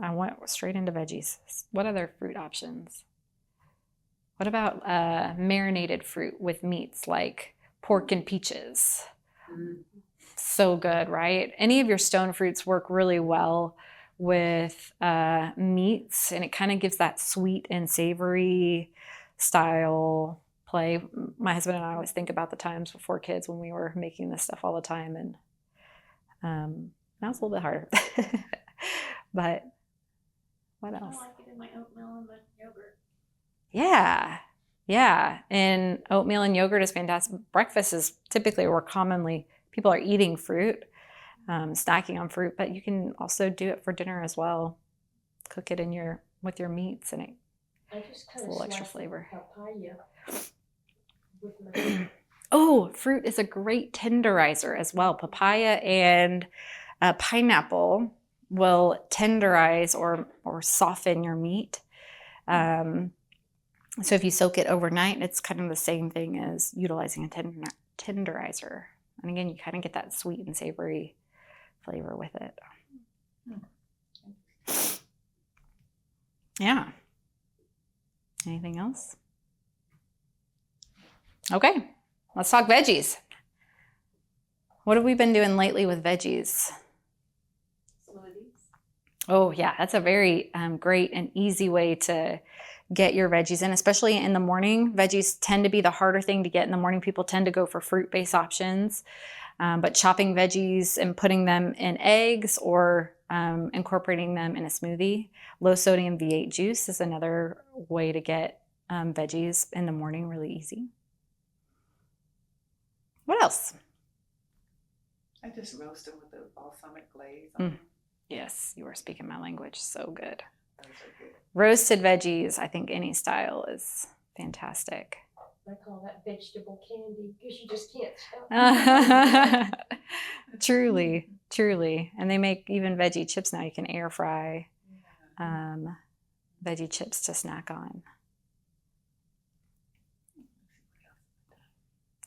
I went straight into veggies. What other fruit options? What about marinated fruit with meats like pork and peaches? So good, right? Any of your stone fruits work really well with meats, and it kind of gives that sweet and savory style play. My husband and I always think about the times before kids when we were making this stuff all the time, and now it's a little bit harder. But what else? I like it in my oatmeal and my yogurt. Yeah. Yeah. And oatmeal and yogurt is fantastic. Breakfast is typically where commonly people are eating fruit, snacking on fruit, but you can also do it for dinner as well. Cook it in with your meats, and I just a kind of little extra slice flavor. papaya with my Oh, fruit is a great tenderizer as well. Papaya and pineapple will tenderize or soften your meat. So if you soak it overnight, it's kind of the same thing as utilizing a tenderizer. And again, you kind of get that sweet and savory flavor with it. Yeah. Anything else? Okay, let's talk veggies. What have we been doing lately with veggies? Smoothies. Oh yeah, that's a very great and easy way to get your veggies in, especially in the morning. Veggies tend to be the harder thing to get in the morning. People tend to go for fruit-based options, but chopping veggies and putting them in eggs or incorporating them in a smoothie. Low sodium V8 juice is another way to get veggies in the morning really easy. What else? I just roast them with the balsamic glaze on them. Yes, you are speaking my language. So good. Those are good. Roasted veggies, I think any style is fantastic. I call that vegetable candy because you just can't stop. Truly. And they make even veggie chips now you can air fry. veggie chips to snack on.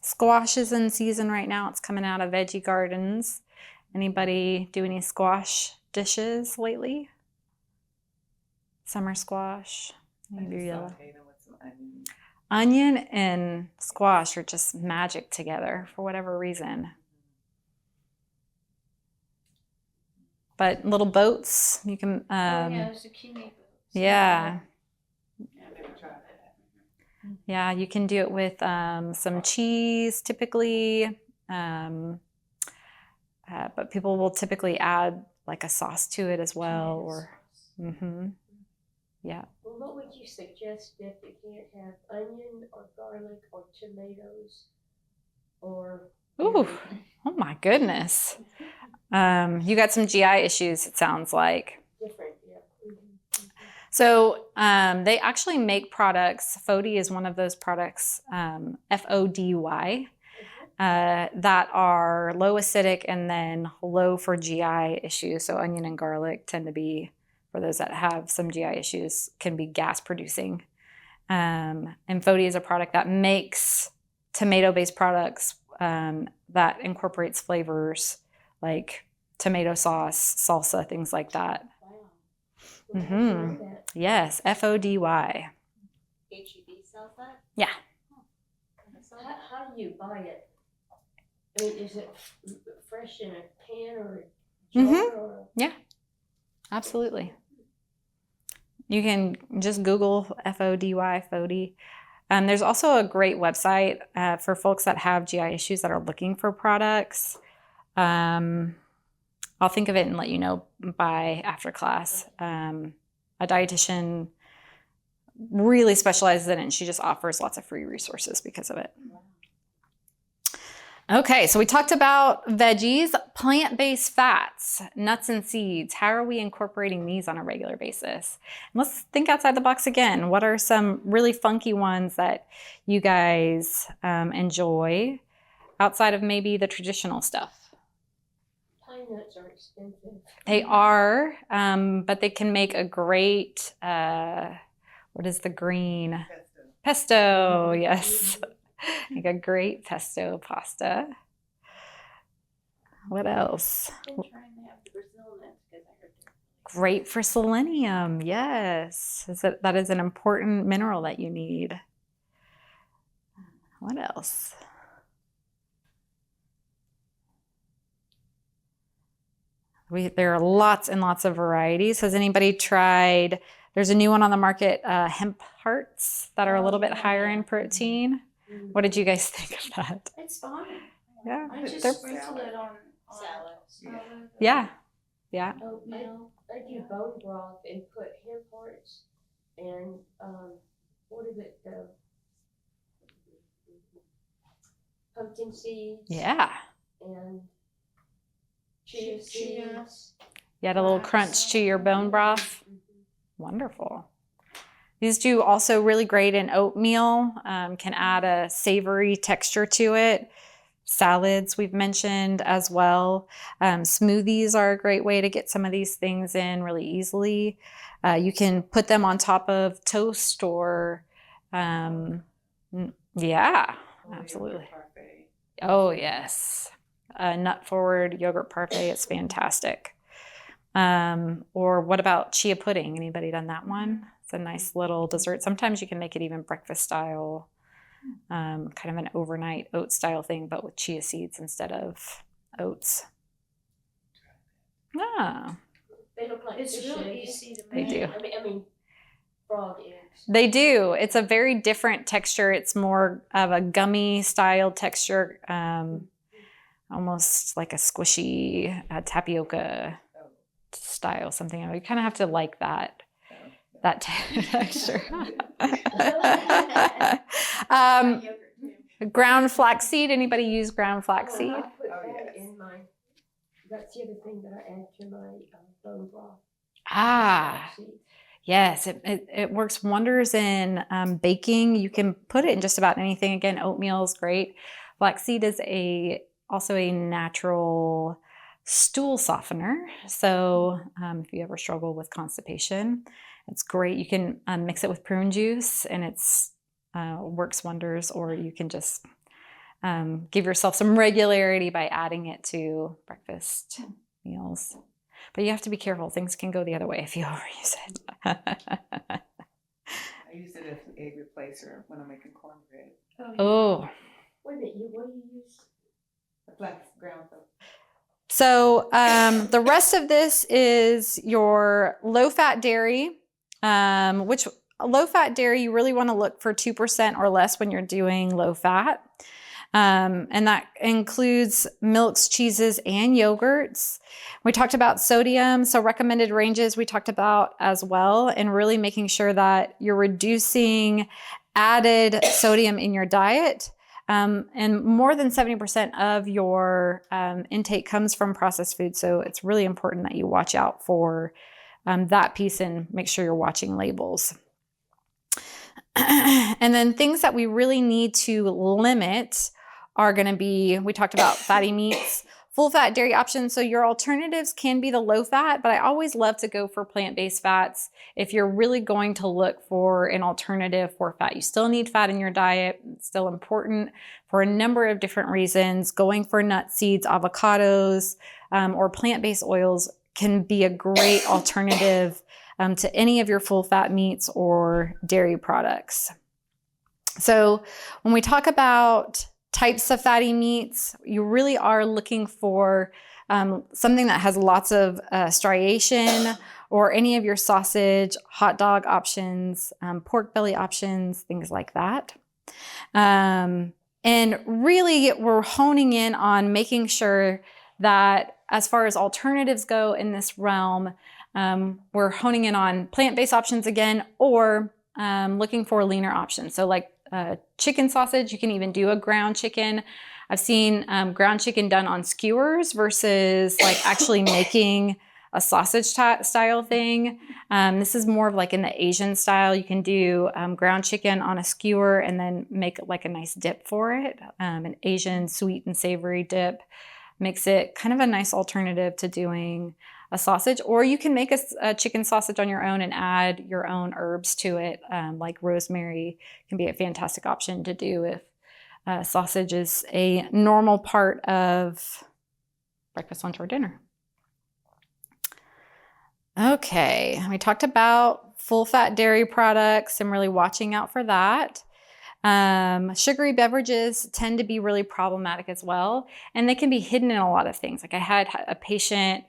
Squash is in season right now. It's coming out of Veggie Gardens. Anybody do any squash dishes lately? Summer squash. I Maybe just yellow. sauteed them with some onions. Onion and squash are just magic together for whatever reason. But little boats, you can, Oh, yeah, zucchini boots. yeah, Yeah, I never tried that. yeah, you can do it with some cheese typically. But people will typically add like a sauce to it as well, Tomato or sauce. yeah. Well, what would you suggest if you can't have onion or garlic or tomatoes or? Ooh, oh my goodness. You got some GI issues, it sounds like. Different, yeah. So they actually make products. Fody is one of those products, FODY, that are low acidic and then low for GI issues. So onion and garlic tend to be, for those that have some GI issues, can be gas producing. And Fody is a product that makes tomato-based products that incorporates flavors like tomato sauce, salsa, things like that. Wow. Mhm. Yes, FODY. HEB sells that? Yeah. How do you buy it? I mean, is it fresh in a can or a jar or? Absolutely. You can just Google FODY, Fody. There's also a great website for folks that have GI issues that are looking for products. I'll think of it and let you know by after class. A dietitian really specializes in it, and she just offers lots of free resources because of it. Okay, so we talked about veggies, plant-based fats, nuts and seeds. How are we incorporating these on a regular basis? And let's think outside the box again. What are some really funky ones that you guys enjoy outside of maybe the traditional stuff? Pine nuts are expensive. They are, but they can make a great, what is the green? Pesto, yes. Make a great pesto pasta. What else? I've been trying to have Brazil nuts because I heard they're Great for selenium, yes. That is an important mineral that you need. What else? There are lots and lots of varieties. Has anybody tried, there's a new one on the market, hemp hearts that are a little bit higher in protein. What did you guys think of that? It's fine. Yeah, I just they're- sprinkle it on Salad. salad. Yeah, yeah. Oatmeal. I do bone broth and put hemp hearts and, what is it, pumpkin seeds. Yeah. And chia Chia. seeds. You had a little Flax. crunch to your bone broth. Wonderful. These do also really great in oatmeal, can add a savory texture to it. Salads we've mentioned as well. Smoothies are a great way to get some of these things in really easily. You can put them on top of toast or, yeah, absolutely. Oh, yes. Nut forward yogurt parfait, it's fantastic. Or what about chia pudding? Anybody done that one? It's a nice little dessert. Sometimes you can make it even breakfast style, kind of an overnight oat style thing, but with chia seeds instead of oats. Ah, They look like It's fish really eggs. easy to They make. do. I mean, frog eggs. they do. It's a very different texture. It's more of a gummy style texture, almost like a squishy tapioca style, something. You kind of have to like that texture. Ground flaxseed. Anybody use ground flaxseed? I put Oh, that yes. in my, that's the other thing that I add to my bone broth. Ah, Seeds. yes. It works wonders in baking. You can put it in just about anything. Again, oatmeal is great. Flaxseed is also a natural stool softener. So if you ever struggle with constipation, it's great. You can mix it with prune juice and it's works wonders, or you can just give yourself some regularity by adding it to breakfast meals. But you have to be careful. Things can go the other way if you overuse it. I use it as an egg replacer when I'm making cornbread. Oh. Wait a minute, what do you use? The flax ground up. So the rest of this is your low-fat dairy, which low-fat dairy, you really want to look for 2% or less when you're doing low-fat. And that includes milks, cheeses, and yogurts. We talked about sodium, so recommended ranges we talked about as well, and really making sure that you're reducing added sodium in your diet. And more than 70% of your intake comes from processed food, so it's really important that you watch out for that piece and make sure you're watching labels. And then things that we really need to limit are going to be, we talked about fatty meats, full fat dairy options. So your alternatives can be the low fat, but I always love to go for plant-based fats. If you're really going to look for an alternative for fat, you still need fat in your diet. It's still important for a number of different reasons. Going for nuts, seeds, avocados, or plant-based oils can be a great alternative to any of your full fat meats or dairy products. So when we talk about types of fatty meats, you really are looking for something that has lots of striation, or any of your sausage, hot dog options, pork belly options, things like that. And really we're honing in on making sure that as far as alternatives go in this realm, we're honing in on plant-based options again, or looking for leaner options. So like chicken sausage, you can even do a ground chicken. I've seen ground chicken done on skewers versus like actually making a sausage style thing. This is more of like in the Asian style. You can do ground chicken on a skewer and then make like a nice dip for it. An Asian sweet and savory dip makes it kind of a nice alternative to doing a sausage. Or you can make a chicken sausage on your own and add your own herbs to it, like rosemary can be a fantastic option to do if sausage is a normal part of breakfast, lunch, or dinner. Okay, we talked about full fat dairy products and really watching out for that. Sugary beverages tend to be really problematic as well, and they can be hidden in a lot of things. Like I had a patient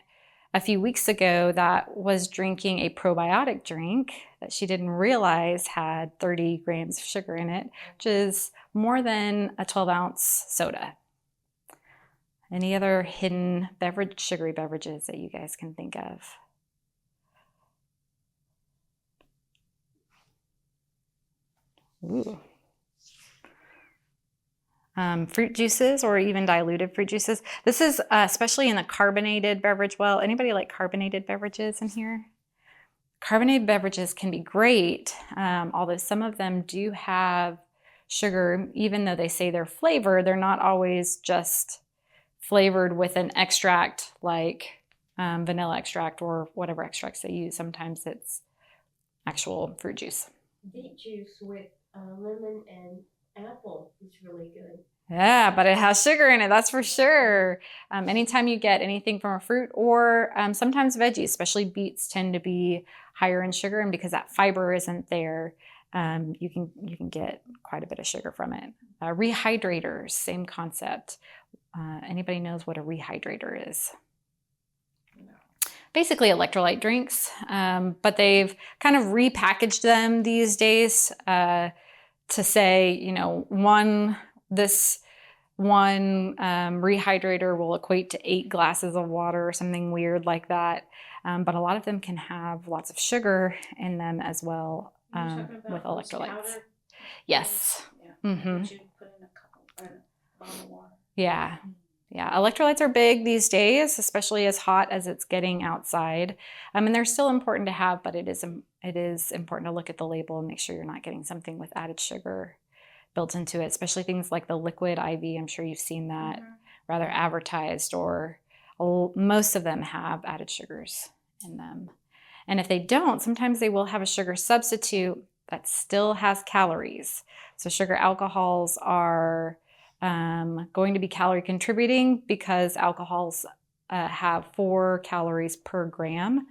a few weeks ago that was drinking a probiotic drink that she didn't realize had 30 grams of sugar in it, which is more than a 12-ounce soda. Any other hidden sugary beverages that you guys can think of? Ooh. Fruit juices, or even diluted fruit juices. This is especially in the carbonated beverage. Well, anybody like carbonated beverages in here? Carbonated beverages can be great, although some of them do have sugar. Even though they say they're flavored, they're not always just flavored with an extract like vanilla extract or whatever extracts they use. Sometimes it's actual fruit juice. Beet juice with lemon and apple is really good. Yeah, but it has sugar in it, that's for sure. Anytime you get anything from a fruit, or sometimes veggies, especially beets, tend to be higher in sugar, and because that fiber isn't there, you can get quite a bit of sugar from it. Rehydrators, same concept. Anybody knows what a rehydrator is? Basically electrolyte drinks, but they've kind of repackaged them these days to say, you know, this one rehydrator will equate to 8 glasses of water or something weird like that. But a lot of them can have lots of sugar in them as well, with electrolytes. Powder? Yes. Yeah. Mm-hmm. That you put in a bottle of water. Yeah. Yeah, electrolytes are big these days, especially as hot as it's getting outside. And they're still important to have, but it is important to look at the label and make sure you're not getting something with added sugar built into it, especially things like the liquid IV. I'm sure you've seen that rather advertised, or Most of them have added sugars in them. And if they don't, sometimes they will have a sugar substitute that still has calories. So sugar alcohols are going to be calorie contributing because alcohols have 4 calories per gram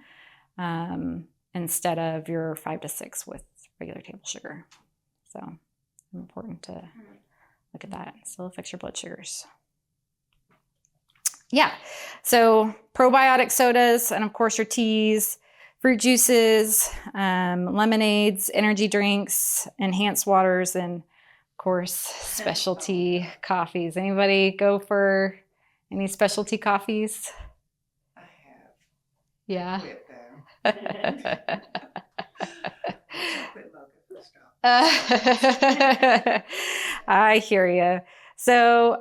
instead of your 5 to 6 with regular table sugar. So important to look at that. It still affects your blood sugars. Yeah, so probiotic sodas, and of course your teas, fruit juices, lemonades, energy drinks, enhanced waters, and of course specialty coffees. Anybody go for any specialty coffees? I have Yeah. quit them. Chocolate mocha full stop. I hear you. So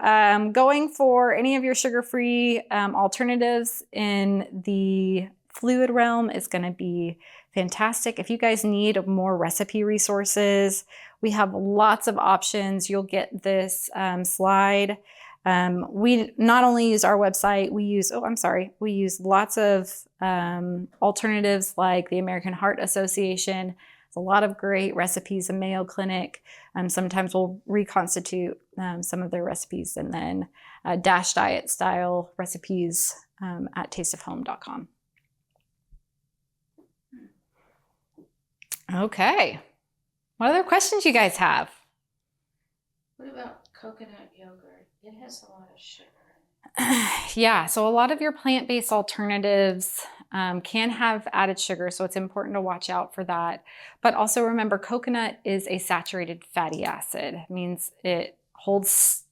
going for any of your sugar-free alternatives in the fluid realm is going to be fantastic. If you guys need more recipe resources, we have lots of options. You'll get this slide. We not only use our website, we use lots of alternatives like the American Heart Association. There's a lot of great recipes in Mayo Clinic. Sometimes we'll reconstitute some of their recipes, and then Dash Diet style recipes at tasteofhome.com. Okay. What other questions you guys have? What about coconut yogurt? It has a lot of sugar. Yeah, so a lot of your plant-based alternatives can have added sugar, so it's important to watch out for that. But also remember, coconut is a saturated fatty acid. It means it holds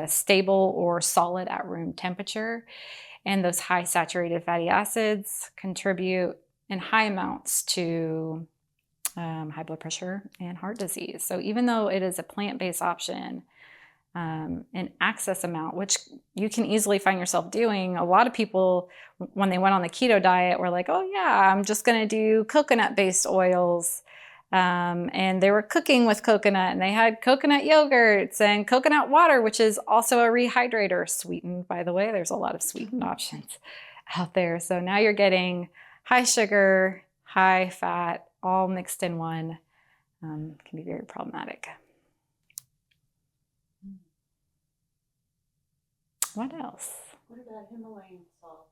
stable or solid at room temperature. And those high saturated fatty acids contribute in high amounts to high blood pressure and heart disease. So even though it is a plant-based option, an excess amount, which you can easily find yourself doing. A lot of people, when they went on the keto diet, were like, oh yeah, I'm just going to do coconut-based oils. And they were cooking with coconut, and they had coconut yogurts and coconut water, which is also a rehydrator, sweetened, by the way. There's a lot of sweetened options out there. So now you're getting high sugar, high fat, all mixed in one. Can be very problematic. What else? What about Himalayan salt?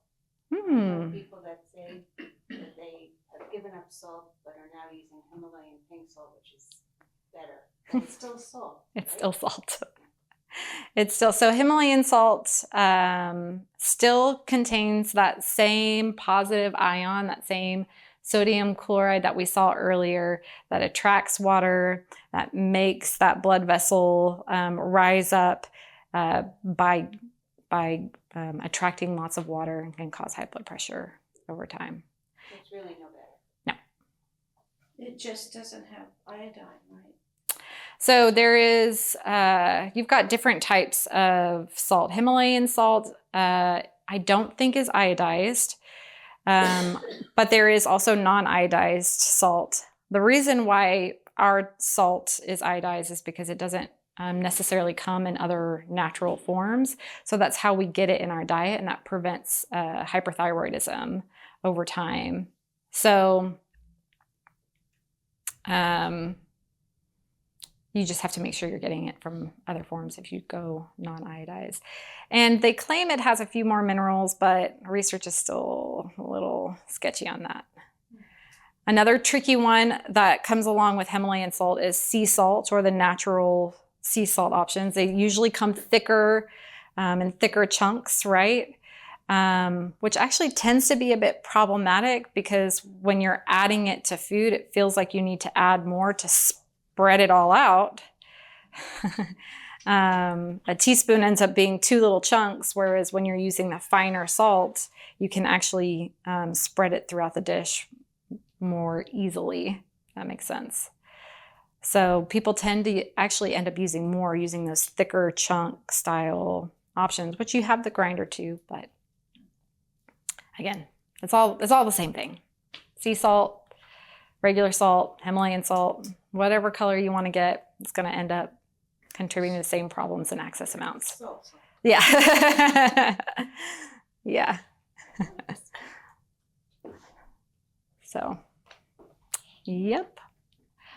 I know people that say that they have given up salt but are now using Himalayan pink salt, which is better. But it's still salt. It's right? still salt. It's still, so Himalayan salt still contains that same positive ion, that same sodium chloride that we saw earlier, that attracts water, that makes that blood vessel rise up by attracting lots of water, and can cause high blood pressure over time. It's really no better. No. It just doesn't have iodine, right? So there is, you've got different types of salt. Himalayan salt, I don't think is iodized, but there is also non-iodized salt. The reason why our salt is iodized is because it doesn't necessarily come in other natural forms. So that's how we get it in our diet, and that prevents hyperthyroidism over time. So you just have to make sure you're getting it from other forms if you go non-iodized. And they claim it has a few more minerals, but research is still a little sketchy on that. Another tricky one that comes along with Himalayan salt is sea salt, or the natural sea salt options. They usually come thicker in thicker chunks, right? Which actually tends to be a bit problematic, because when you're adding it to food, it feels like you need to add more to spread it all out. A teaspoon ends up being 2 little chunks, whereas when you're using the finer salt, you can actually spread it throughout the dish more easily. That makes sense. So people tend to actually end up using those thicker chunk style options, which you have the grinder too, but again, it's all the same thing. Sea salt, regular salt, Himalayan salt, whatever color you want to get, it's going to end up contributing to the same problems in excess amounts. Salt. Yeah. Yeah. So, yep.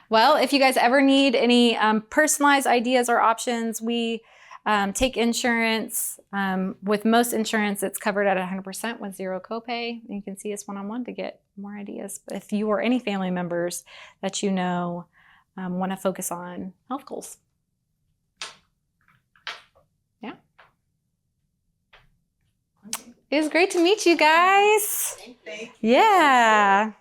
Well, if you guys ever need any personalized ideas or options, we take insurance. With most insurance, it's covered at 100% with zero copay. You can see us one-on-one to get more ideas. But if you or any family members that you know want to focus on health goals. Yeah. It was great to meet you guys. Thank you. Yeah.